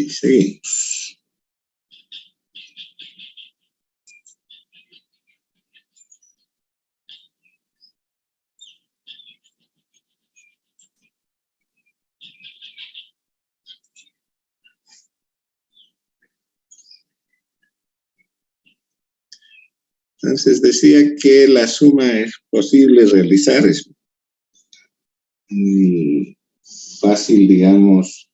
seguimos. Entonces decía que la suma es posible realizar, es muy fácil, digamos,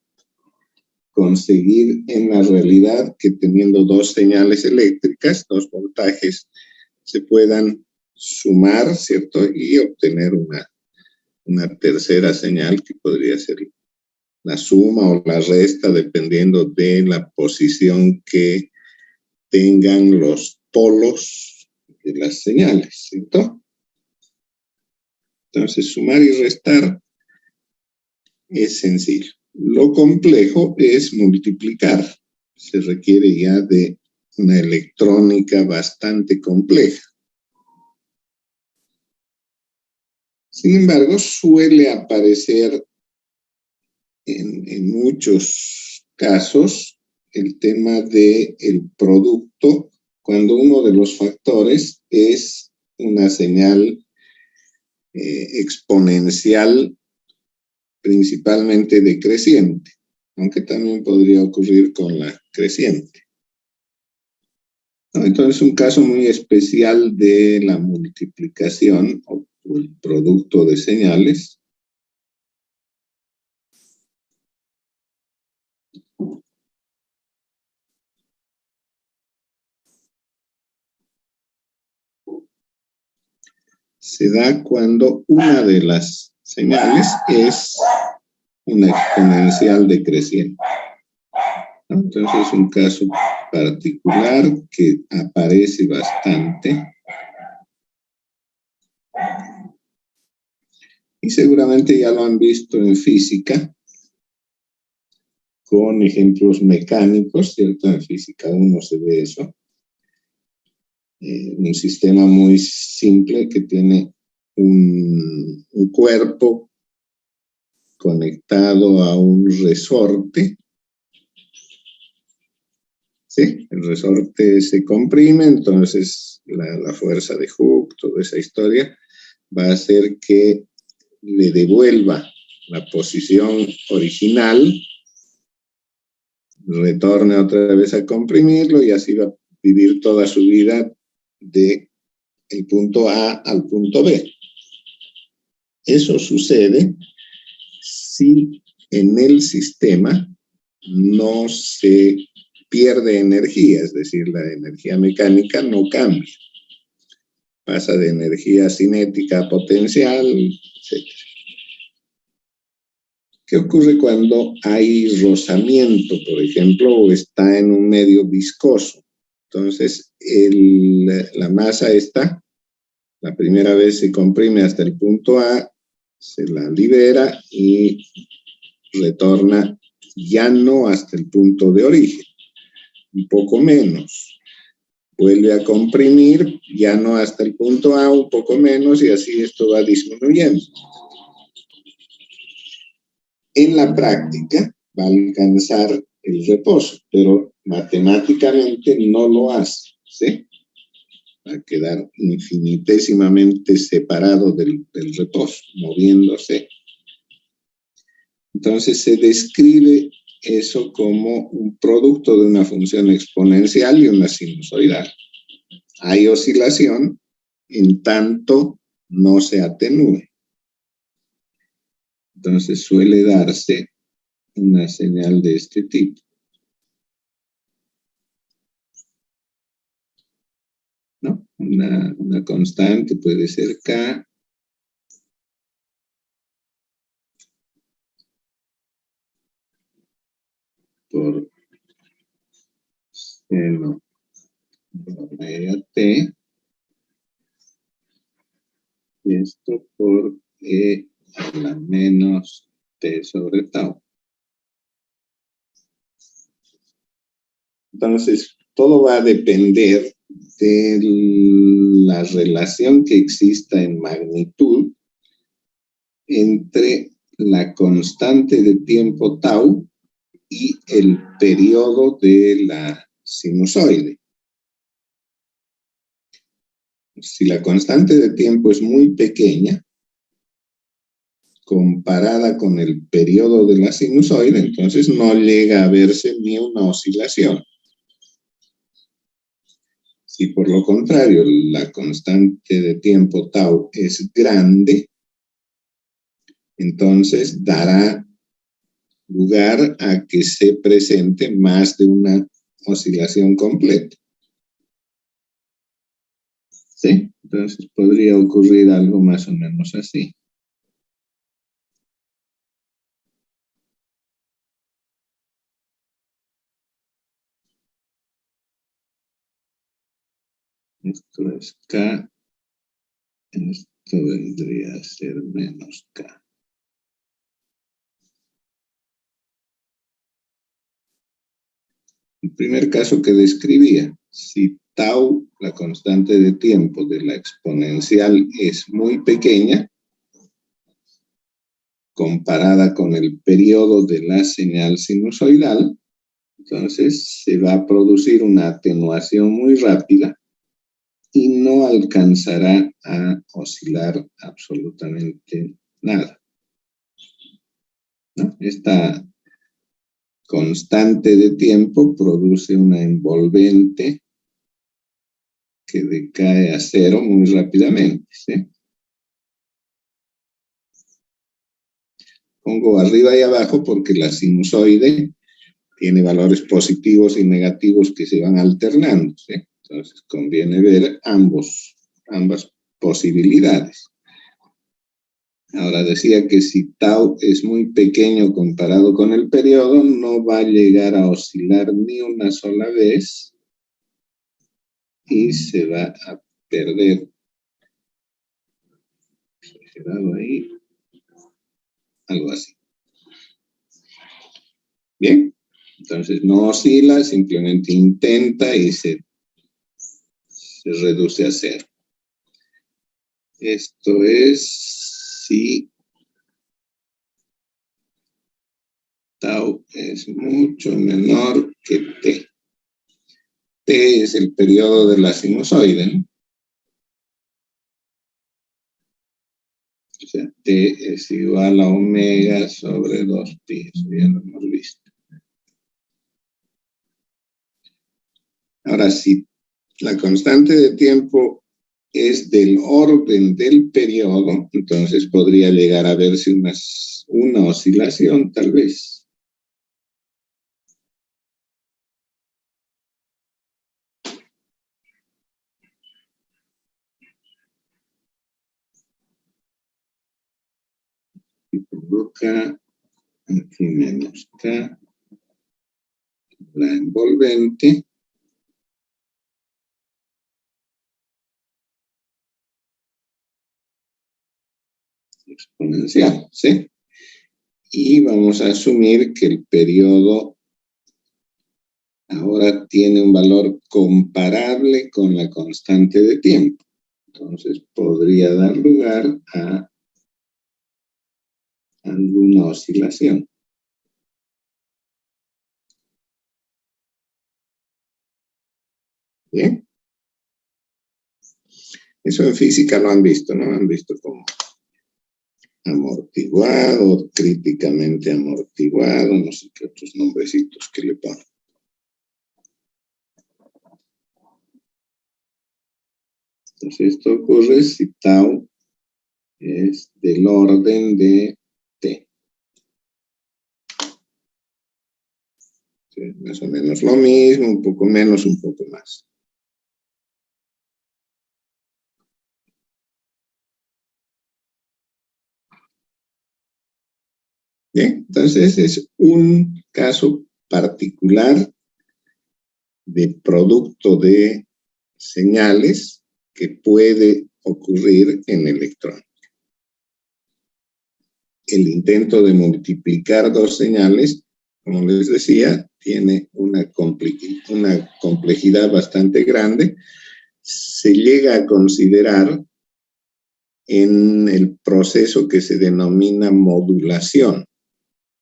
conseguir en la realidad que teniendo dos señales eléctricas, dos voltajes, se puedan sumar, ¿cierto? Y obtener una tercera señal que podría ser la suma o la resta, dependiendo de la posición que tengan los polos de las señales, ¿cierto? Entonces, sumar y restar es sencillo. Lo complejo es multiplicar. Se requiere ya de una electrónica bastante compleja. Sin embargo, suele aparecer en muchos casos el tema del producto cuando uno de los factores es una señal exponencial, principalmente decreciente, aunque también podría ocurrir con la creciente, ¿no? Entonces, un caso muy especial de la multiplicación o el producto de señales se da cuando una de las señales es una exponencial decreciente, ¿no? Entonces es un caso particular que aparece bastante y seguramente ya lo han visto en física con ejemplos mecánicos, ¿cierto? En física 1 se ve eso. Un sistema muy simple que tiene un cuerpo conectado a un resorte. ¿Sí? El resorte se comprime, entonces la fuerza de Hooke, toda esa historia, va a hacer que le devuelva la posición original, retorne otra vez a comprimirlo y así va a vivir toda su vida de el punto A al punto B. Eso sucede si en el sistema no se pierde energía, es decir, la energía mecánica no cambia. Pasa de energía cinética a potencial, etc. ¿Qué ocurre cuando hay rozamiento, por ejemplo, o está en un medio viscoso? Entonces, la masa está, la primera vez se comprime hasta el punto A, se la libera y retorna ya no hasta el punto de origen, un poco menos. Vuelve a comprimir, ya no hasta el punto A, un poco menos, y así esto va disminuyendo. En la práctica va a alcanzar el reposo, pero matemáticamente no lo hace, ¿sí? Va a quedar infinitesimamente separado del reposo, moviéndose. Entonces se describe eso como un producto de una función exponencial y una sinusoidal. Hay oscilación en tanto no se atenúe. Entonces suele darse una señal de este tipo, ¿no? Una constante puede ser K. Por seno omega T. Y esto por E a la menos T sobre tau. Entonces, todo va a depender de la relación que exista en magnitud entre la constante de tiempo tau y el periodo de la sinusoide. Si la constante de tiempo es muy pequeña, comparada con el periodo de la sinusoide, entonces no llega a verse ni una oscilación. Si por lo contrario la constante de tiempo tau es grande, entonces dará lugar a que se presente más de una oscilación completa. ¿Sí? Entonces podría ocurrir algo más o menos así. Esto es K, esto vendría a ser menos K. El primer caso que describía, si tau, la constante de tiempo de la exponencial, es muy pequeña, comparada con el periodo de la señal sinusoidal, entonces se va a producir una atenuación muy rápida y no alcanzará a oscilar absolutamente nada, ¿no? Esta constante de tiempo produce una envolvente que decae a cero muy rápidamente, ¿sí? Pongo arriba y abajo porque la sinusoide tiene valores positivos y negativos que se van alternando, ¿sí? Entonces conviene ver ambas posibilidades. Ahora decía que si tau es muy pequeño comparado con el periodo, no va a llegar a oscilar ni una sola vez y se va a perder. Se ha quedado ahí. Algo así. Bien, entonces no oscila, simplemente intenta y se reduce a cero. Esto es si tau es mucho menor que t. T es el periodo de la sinusoide, ¿no? O sea, t es igual a omega sobre 2pi, eso ya lo hemos visto. Ahora, si la constante de tiempo es del orden del periodo, entonces podría llegar a verse una oscilación, tal vez. Y provoca aquí menos K, la envolvente. Exponencial, ¿sí? Y vamos a asumir que el periodo ahora tiene un valor comparable con la constante de tiempo. Entonces podría dar lugar a alguna oscilación. ¿Bien? Eso en física lo han visto, ¿no? Han visto como amortiguado, críticamente amortiguado, no sé qué otros nombrecitos que le ponen. Entonces esto ocurre si tau es del orden de t. Sí, más o menos lo mismo, un poco menos, un poco más. Bien, entonces es un caso particular de producto de señales que puede ocurrir en electrónica. El intento de multiplicar dos señales, como les decía, tiene una complejidad bastante grande. Se llega a considerar en el proceso que se denomina modulación.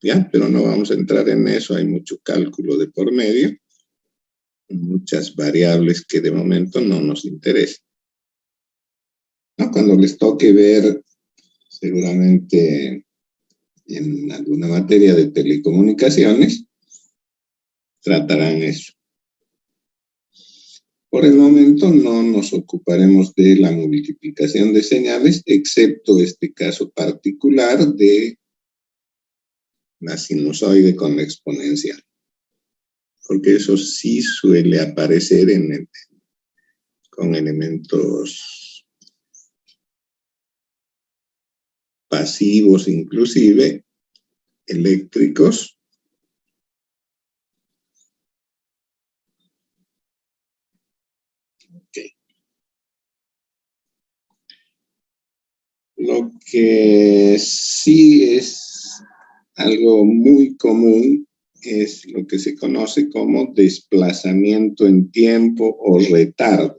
¿ya? Pero no vamos a entrar en eso, hay mucho cálculo de por medio, muchas variables que de momento no nos interesan, ¿no? Cuando les toque ver, seguramente en alguna materia de telecomunicaciones, tratarán eso. Por el momento no nos ocuparemos de la multiplicación de señales, excepto este caso particular de la sinusoide con la exponencial, porque eso sí suele aparecer con elementos pasivos, inclusive eléctricos. Okay. Lo que sí es algo muy común es lo que se conoce como desplazamiento en tiempo o retardo.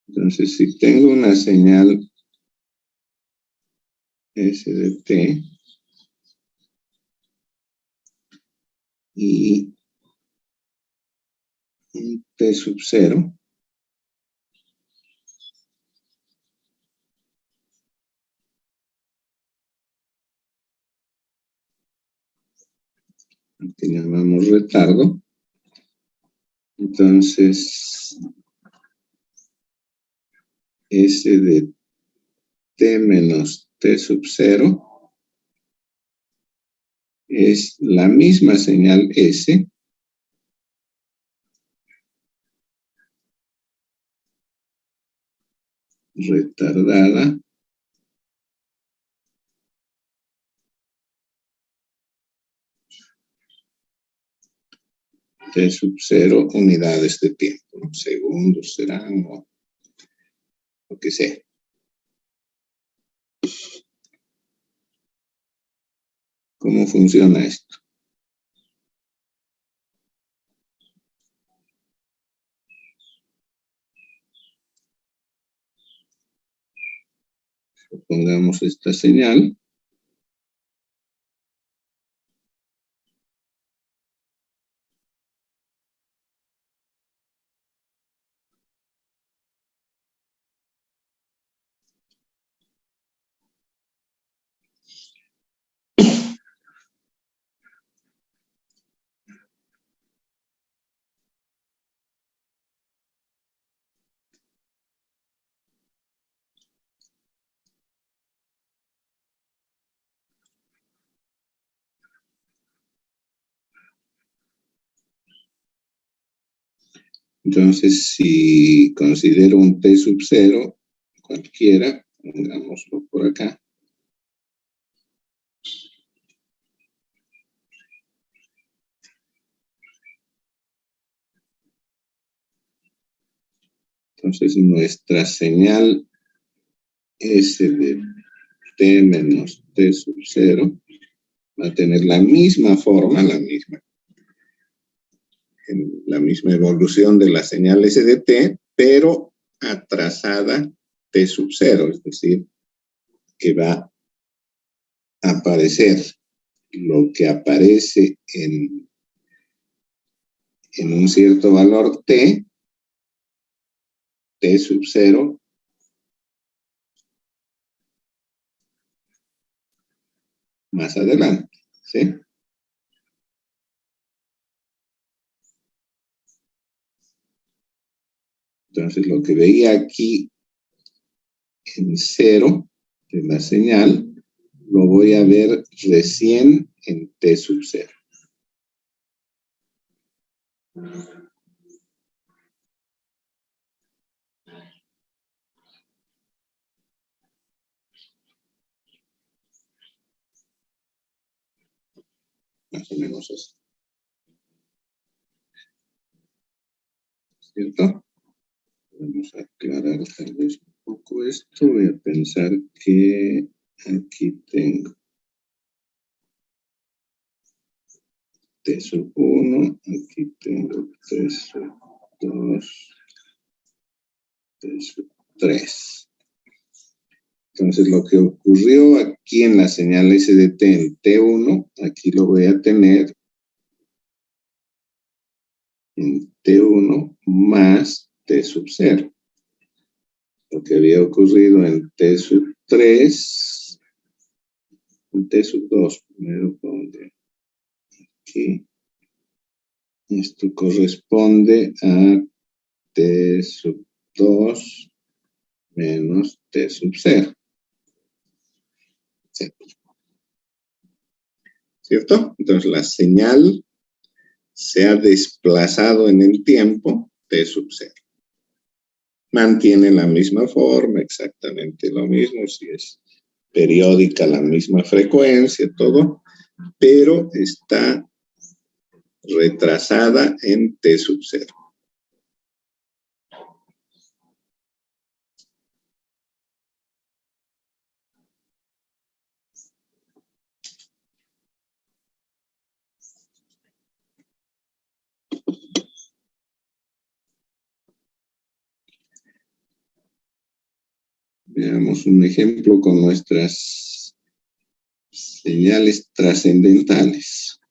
Entonces, si tengo una señal S de t y un t sub 0, que llamamos retardo, entonces S de t menos t sub 0 es la misma señal S retardada t sub 0 unidades de tiempo, ¿no? Segundos serán o lo que sea. ¿Cómo funciona esto? Pongamos esta señal. Entonces, si considero un t sub 0, cualquiera, pongámoslo por acá. Entonces, nuestra señal S de t menos t sub 0 va a tener la misma forma, la misma evolución de la señal S de t, pero atrasada t sub 0, es decir, que va a aparecer lo que aparece en un cierto valor t sub 0, más adelante, ¿sí? Entonces, lo que veía aquí en 0 de la señal, lo voy a ver recién en t sub 0. Más o menos así. ¿Cierto? Vamos a aclarar tal vez un poco esto. Voy a pensar que Aquí tengo T sub 1, aquí tengo T sub 2, T sub 3. Entonces, lo que ocurrió aquí en la señal SDT en T1, aquí lo voy a tener en T1 más T sub 0. Lo que había ocurrido en T sub 3, en T sub 2, primero pongo aquí. Esto corresponde a T sub 2 menos T sub 0. ¿Cierto? Entonces la señal se ha desplazado en el tiempo T sub 0. Mantiene la misma forma, exactamente lo mismo, si es periódica, la misma frecuencia, todo, pero está retrasada en T sub 0. Veamos un ejemplo con nuestras señales trascendentales.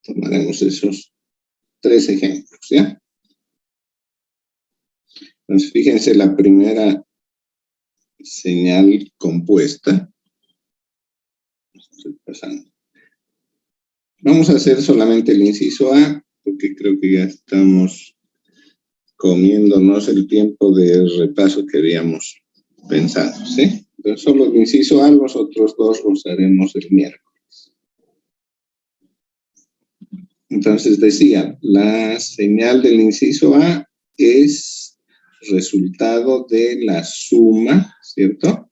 Tomaremos esos 3 ejemplos, ¿ya? Entonces, fíjense la primera señal compuesta. Estoy pasando. Vamos a hacer solamente el inciso A, porque creo que ya estamos comiéndonos el tiempo de repaso que habíamos pensado, ¿sí? Entonces, solo el inciso A, los otros 2 los haremos el miércoles. Entonces, decía, la señal del inciso A es resultado de la suma, ¿cierto?,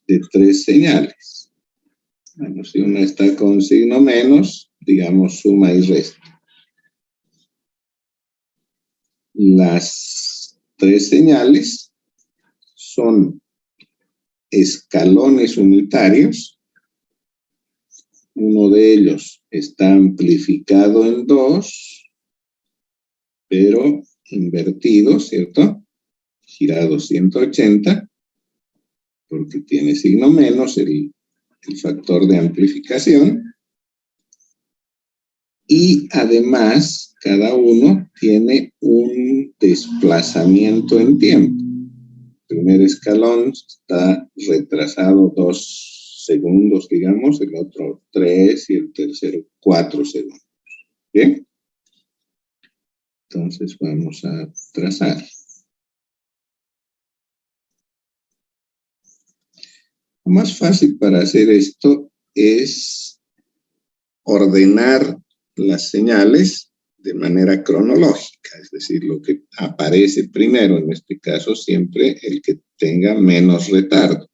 de 3 señales. Bueno, si una está con signo menos, digamos suma y resta. Las 3 señales son escalones unitarios. Uno de ellos está amplificado en 2, pero invertido, ¿cierto? Girado 180, porque tiene signo menos el factor de amplificación. Y además, cada uno tiene un desplazamiento en tiempo. El primer escalón está retrasado 2 segundos, digamos, el otro 3 y el tercero 4 segundos. ¿Bien? Entonces vamos a trazar. Lo más fácil para hacer esto es ordenar las señales de manera cronológica, es decir, lo que aparece primero, en este caso siempre el que tenga menos retardo.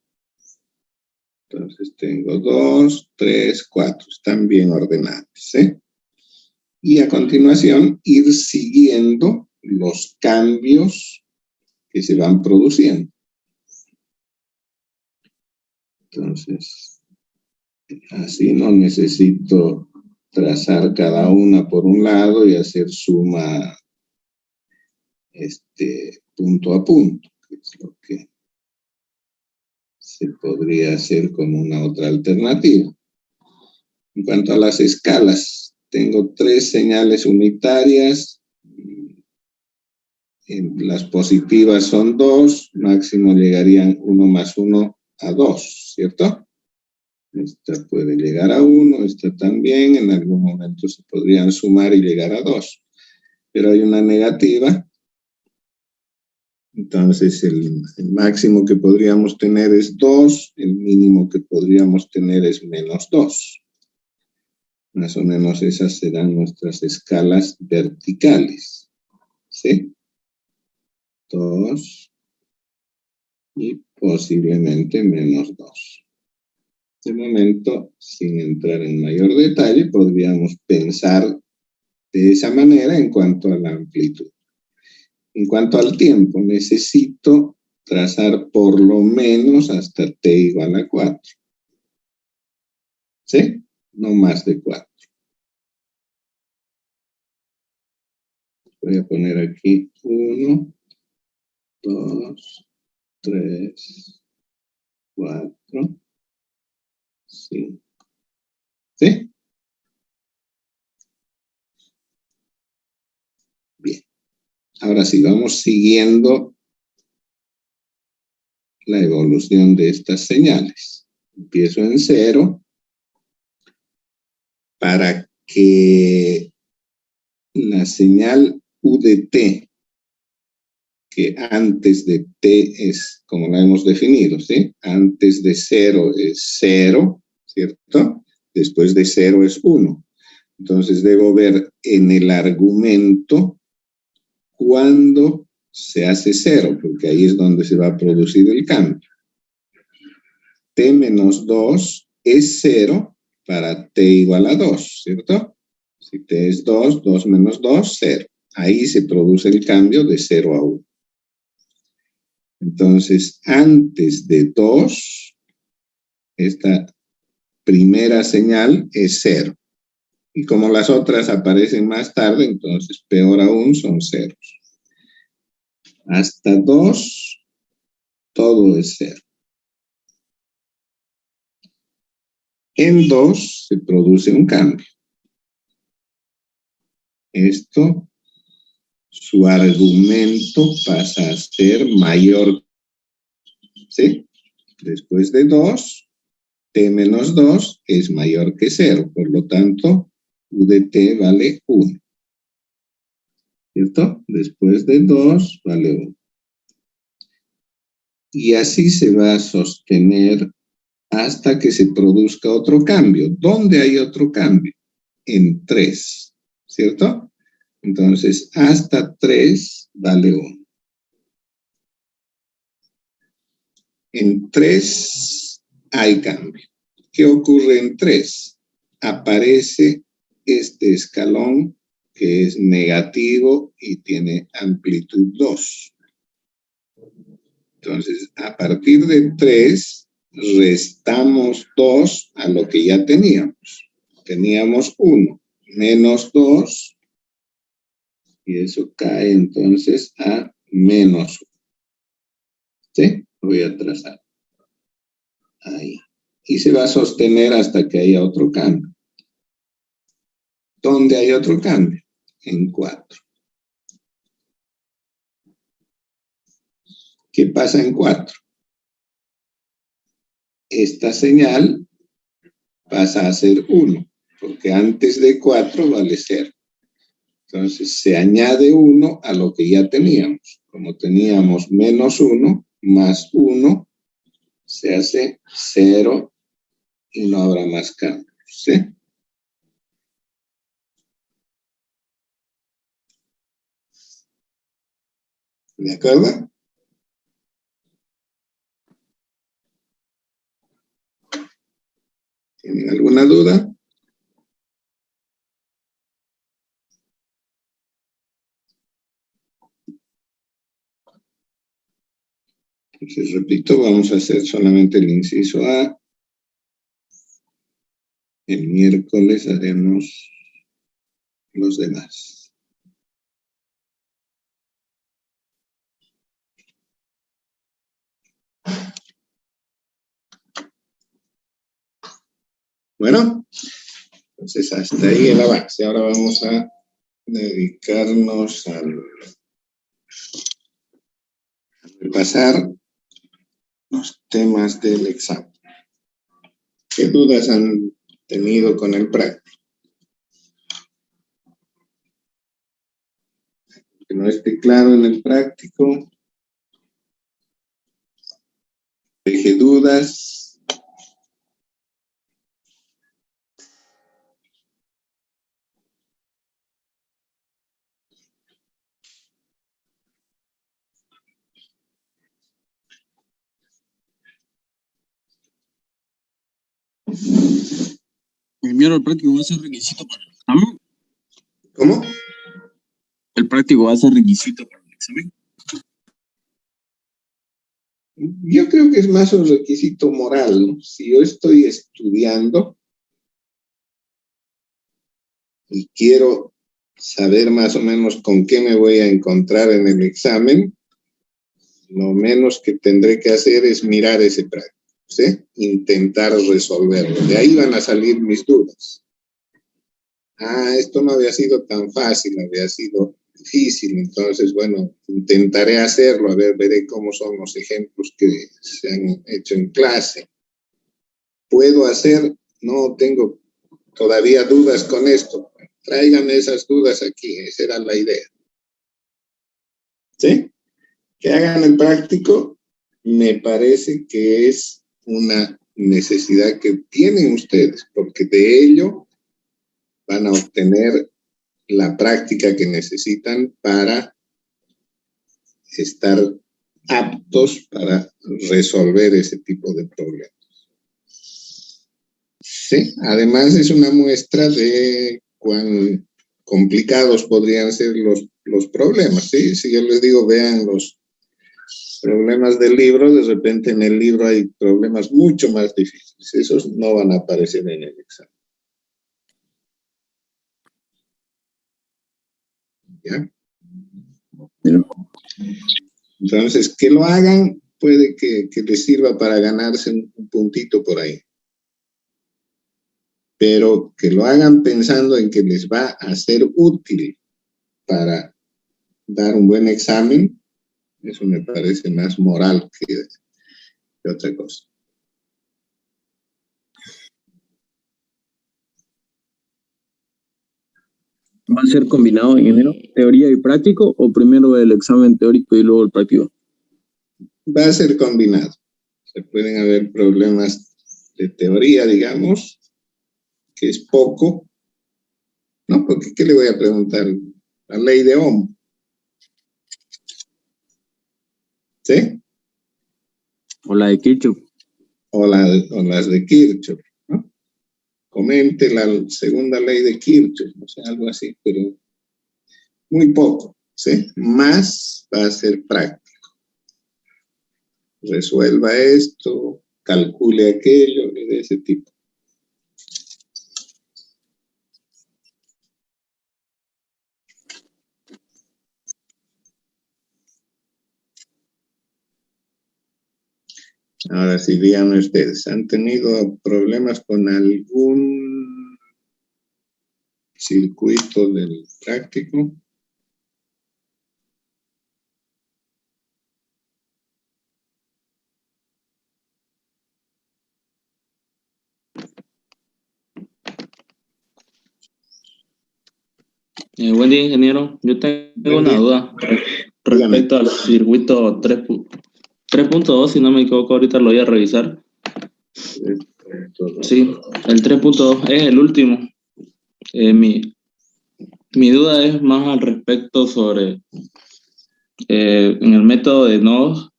Entonces tengo 2, 3, 4, están bien ordenados, ¿sí? Y a continuación ir siguiendo los cambios que se van produciendo. Entonces, así no necesito trazar cada una por un lado y hacer suma punto a punto, que es lo que se podría hacer como una otra alternativa. En cuanto a las escalas, tengo 3 señales unitarias. Las positivas son 2, máximo llegarían 1 más 1 a 2, ¿cierto? Esta puede llegar a 1, esta también, en algún momento se podrían sumar y llegar a 2. Pero hay una negativa, entonces el máximo que podríamos tener es 2, el mínimo que podríamos tener es menos 2. Más o menos esas serán nuestras escalas verticales, ¿sí? 2 y posiblemente menos 2. De momento, sin entrar en mayor detalle, podríamos pensar de esa manera en cuanto a la amplitud. En cuanto al tiempo, necesito trazar por lo menos hasta t igual a 4. ¿Sí? No más de 4. Voy a poner aquí 1, 2, 3, 4, 5. ¿Sí? Bien. Ahora sí, vamos siguiendo la evolución de estas señales. Empiezo en 0 para que la señal U de t, que antes de t es como la hemos definido, ¿sí? Antes de 0 es 0, ¿cierto? Después de 0 es 1. Entonces debo ver en el argumento cuándo se hace 0, porque ahí es donde se va a producir el cambio. T menos 2 es 0 para t igual a 2, ¿cierto? Si t es 2, 2 menos 2, 0. Ahí se produce el cambio de 0 a 1. Entonces, antes de 2, esta primera señal es 0. Y como las otras aparecen más tarde, entonces peor aún son ceros. Hasta 2, todo es 0. En 2 se produce un cambio. Esto, su argumento pasa a ser mayor, ¿sí? Después de 2, t menos 2 es mayor que 0, por lo tanto, u de t vale 1. ¿Cierto? Después de 2 vale 1. Y así se va a sostener hasta que se produzca otro cambio. ¿Dónde hay otro cambio? En 3, ¿cierto? Entonces, hasta 3 vale 1. En 3 hay cambio. ¿Qué ocurre en 3? Aparece este escalón que es negativo y tiene amplitud 2. Entonces, a partir de 3, restamos 2 a lo que ya teníamos. Teníamos 1 menos 2, y eso cae entonces a menos 1. ¿Sí? Voy a trazar. Ahí. Y se va a sostener hasta que haya otro cambio. ¿Dónde hay otro cambio? En 4. ¿Qué pasa en 4? Esta señal pasa a ser 1, porque antes de 4 vale 0. Entonces se añade 1 a lo que ya teníamos. Como teníamos menos 1 más 1, se hace 0 y no habrá más cambios. ¿Sí? ¿De acuerdo? ¿Tienen alguna duda? Entonces, repito, vamos a hacer solamente el inciso A. El miércoles haremos los demás. Bueno, entonces hasta ahí el avance. Ahora vamos a dedicarnos a repasar los temas del examen. ¿Qué dudas han tenido con el práctico? Que no esté claro en el práctico, deje dudas. Primero, el práctico va a ser requisito para el examen. ¿Cómo? El práctico va a ser requisito para el examen. Yo creo que es más un requisito moral, ¿no? Si yo estoy estudiando y quiero saber más o menos con qué me voy a encontrar en el examen, lo menos que tendré que hacer es mirar ese práctico, ¿sí? Intentar resolverlo. De ahí van a salir mis dudas. Ah, esto no había sido tan fácil, había sido difícil, entonces, bueno, intentaré hacerlo, a ver, veré cómo son los ejemplos que se han hecho en clase. ¿Puedo hacer? No tengo todavía dudas con esto. Tráiganme esas dudas aquí, esa era la idea. ¿Sí? Que hagan el práctico, me parece que es una necesidad que tienen ustedes, porque de ello van a obtener la práctica que necesitan para estar aptos para resolver ese tipo de problemas. ¿Sí? Además es una muestra de cuán complicados podrían ser los problemas. ¿Sí? Si yo les digo, vean los problemas del libro, de repente en el libro hay problemas mucho más difíciles. Esos no van a aparecer en el examen. ¿Ya? Entonces, que lo hagan puede que les sirva para ganarse un puntito por ahí. Pero que lo hagan pensando en que les va a ser útil para dar un buen examen, eso me parece más moral que otra cosa. ¿Va a ser combinado, ingeniero? ¿Teoría y práctico o primero el examen teórico y luego el práctico? Va a ser combinado. Se pueden haber problemas de teoría, digamos, que es poco, ¿no? Porque ¿qué le voy a preguntar? La ley de Ohm. ¿Sí? O la de Kirchhoff. O las de Kirchhoff, ¿no? Comente la segunda ley de Kirchhoff, o sea, algo así, pero muy poco, ¿sí? Más va a ser práctico. Resuelva esto, calcule aquello, y de ese tipo. Ahora sí, díganme ustedes, ¿han tenido problemas con algún circuito del práctico. Buen día, ingeniero. Yo tengo una duda respecto al circuito 3.2, si no me equivoco, ahorita lo voy a revisar. Sí, el 3.2 es el último. Mi duda es más al respecto sobre en el método de nodos,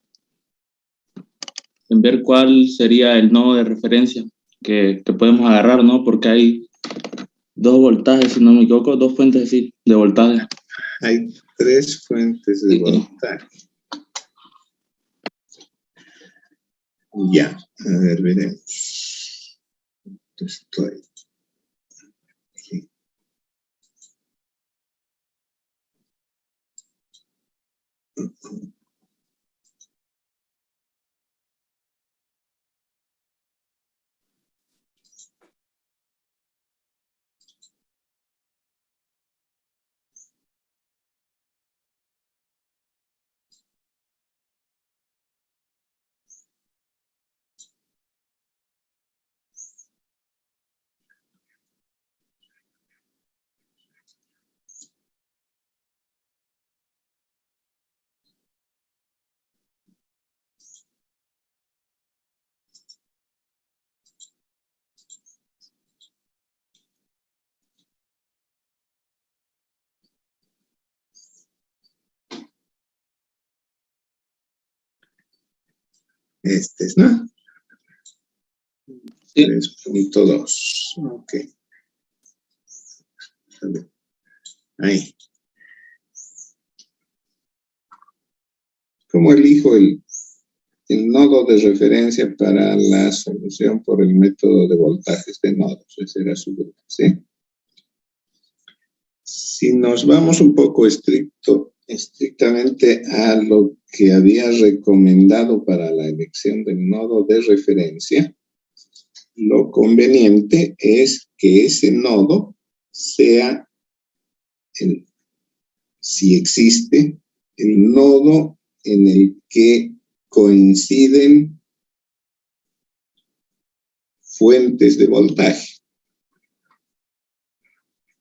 en ver cuál sería el nodo de referencia que podemos agarrar, ¿no? Porque hay 2 voltajes, si no me equivoco, 2 fuentes de voltaje. Hay 3 fuentes de voltaje. Ya, a ver, veremos. Estoy aquí. Este es, ¿no? Sí. 3.2. Ok. Ahí. ¿Cómo elijo el nodo de referencia para la solución por el método de voltajes de nodos? Esa era su duda, ¿sí? Si nos vamos un poco estrictamente a lo que había recomendado para la elección del nodo de referencia, lo conveniente es que ese nodo sea, si existe, el nodo en el que coinciden fuentes de voltaje.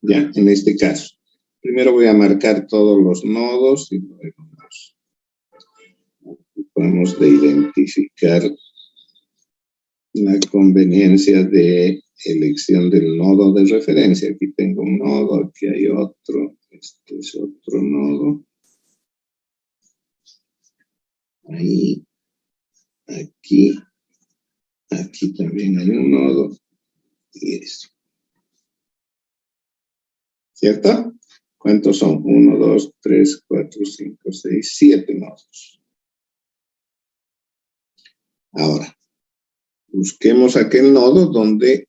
Ya, en este caso. Primero voy a marcar todos los nodos y luego nos ocupamos de identificar la conveniencia de elección del nodo de referencia. Aquí tengo un nodo, aquí hay otro, este es otro nodo. Ahí, aquí también hay un nodo y eso. ¿Cierto? ¿Cuántos son? 1, 2, 3, 4, 5, 6, 7 nodos. Ahora, busquemos aquel nodo donde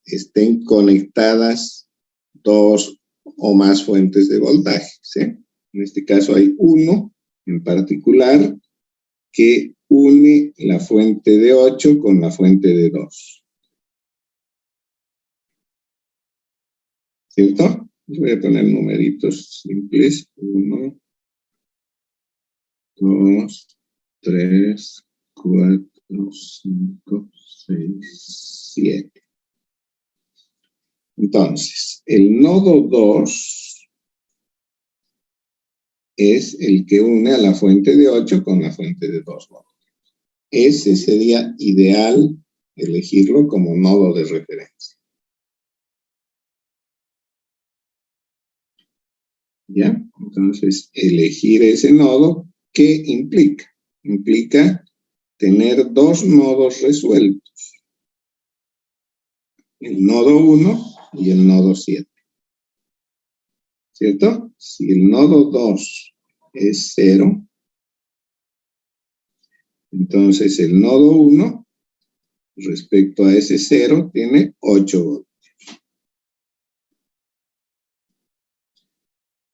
estén conectadas 2 o más fuentes de voltaje, ¿sí? En este caso hay uno en particular que une la fuente de 8 con la fuente de 2. ¿Cierto? Voy a poner numeritos simples. 1, 2, 3, 4, 5, 6, 7. Entonces, el nodo 2 es el que une a la fuente de 8 con la fuente de 2 voltios. Ese sería ideal elegirlo como nodo de referencia. ¿Ya? Entonces, elegir ese nodo, ¿qué implica? Implica tener 2 nodos resueltos. El nodo 1 y el nodo 7. ¿Cierto? Si el nodo 2 es 0, entonces el nodo 1, respecto a ese 0, tiene 8 voltios.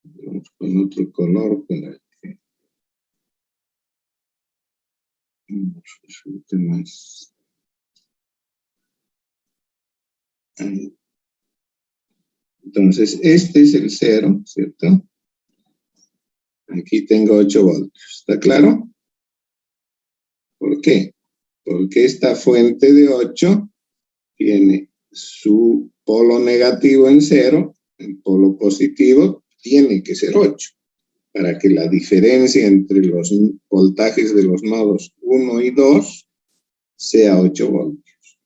Vamos con otro color para que nos resulte más. Ahí. Entonces, este es el 0, ¿cierto? Aquí tengo 8 voltios. ¿Está claro? ¿Por qué? Porque esta fuente de 8 tiene su polo negativo en 0, el polo positivo tiene que ser 8, para que la diferencia entre los voltajes de los nodos 1 y 2 sea 8 voltios.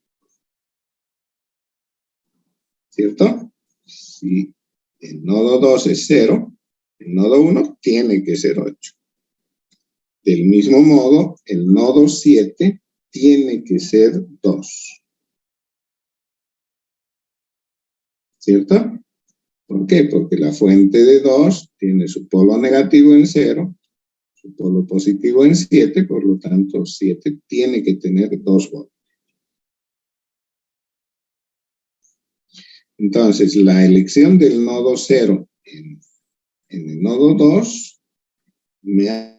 ¿Cierto? Si el nodo 2 es 0, el nodo 1 tiene que ser 8. Del mismo modo, el nodo 7 tiene que ser 2. ¿Cierto? ¿Por qué? Porque la fuente de 2 tiene su polo negativo en 0, su polo positivo en 7, por lo tanto 7 tiene que tener 2 voltios. Entonces, la elección del nodo 0 en el nodo 2 me